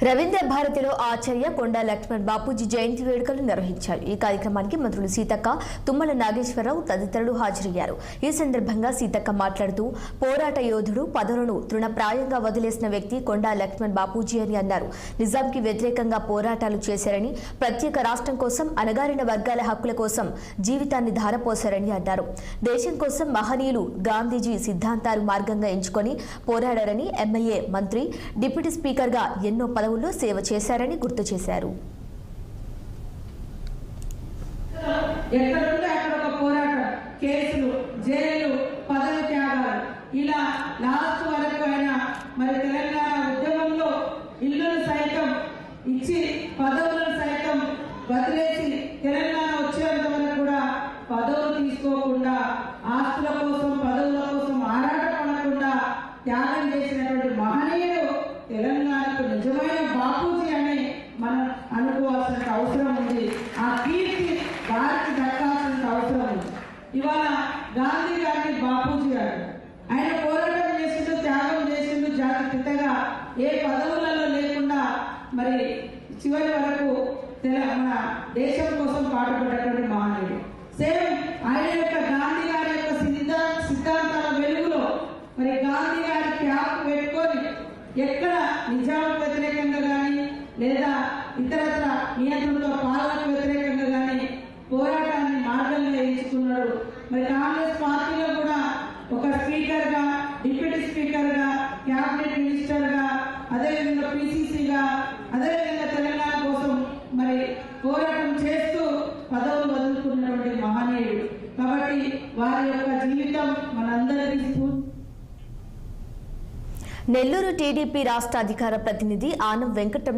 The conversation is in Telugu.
రవీంద్ర భారతిలో ఆచార్య కొండా లక్ష్మణ్ బాపూజీ జయంతి వేడుకలు నిర్వహించారు. ఈ కార్యక్రమానికి మంత్రులు సీతక్క, తుమ్మల నాగేశ్వరరావు తదితరులు హాజరయ్యారు. ఈ సందర్భంగా సీతక్క మాట్లాడుతూ, పోరాట యోధుడు, పదవులను తృణప్రాయంగా వదిలేసిన వ్యక్తి కొండా లక్ష్మణ్ బాపూజీ అని అన్నారు. నిజాంకి వ్యతిరేకంగా పోరాటాలు చేశారని, ప్రత్యేక రాష్ట్రం కోసం, అణగారిన వర్గాల హక్కుల కోసం జీవితాన్ని ధారపోశారని అన్నారు. దేశం కోసం మహనీయులు గాంధీజీ సిద్ధాంతాలు మార్గంగా ఎంచుకొని పోరాడారని, ఎమ్మెల్యే, మంత్రి, డిప్యూటీ స్పీకర్గా ఎన్నో పదవుల్లో సేవ చేశారని గుర్తు చేశారు. ఎక్కడుంటే అక్కడ ఒక పోరాటం, కేసులు, జైలు, పదవి త్యాగాలు, ఇలా లాస్ట్ వరకు ఆయన మరి తెలంగాణ ఉద్యమంలో ఇల్లును సైతం ఇచ్చి పదవులను సైతం వదిలేసి తెలంగాణ వచ్చేంత వరకు కూడా పదవులు తీసుకోకుండా, ఆస్తుల కోసం, పదవుల కోసం ఆరాటపడకుండా త్యాగం చేసినటువంటి మహనీయుడు తెలంగాణకు నిజమైన బాపూజీ అని మనం అనుకోవాల్సిన అవసరం ఉంది. ఆ కీర్తి వారికి దక్కాల్సిన అవసరం ఉంది. ఇవాళ గాంధీ గారిని బాపూజీ గారు ఆయన పోరాటం చేసిండు, త్యాగం చేసిండు, జాతి పితగా ఏ పదవులలో లేకుండా మరి చివరి వరకు మన దేశం కోసం పాటుపడ్డటువంటి మహనీయుడు. సేమ్ ఆయన యొక్క గాంధీ గారి యొక్క సిద్ధాంతాల వెలుగులో మరి గాంధీ గారి క్యాప్ పెట్టుకొని ఎక్కడ నిజాలకు వ్యతిరేకంగా కానీ లేదా ఇతరత్ర నియంత్రణతో పాలనకు వ్యతిరేకంగా కానీ పోరాటాన్ని మార్గంగా ఎంచుకున్నాడు. మరి కాంగ్రెస్ పార్టీలో కూడా ఒక స్పీకర్గా, డిప్యూటీ స్పీకర్గా, క్యాబినెట్ మినిస్టర్గా, అదేవిధంగా పిసిసిగా, అదేవిధంగా తెలంగాణ కోసం మరి పోరాటం చేస్తూ పదవులు వదులుకున్నటువంటి మహనీయుడు. కాబట్టి వారి యొక్క జీవితం మనందరికీ నెల్లూరు టీడీపీ రాష్ట్ర అధికార ప్రతినిధి ఆనం వెంకట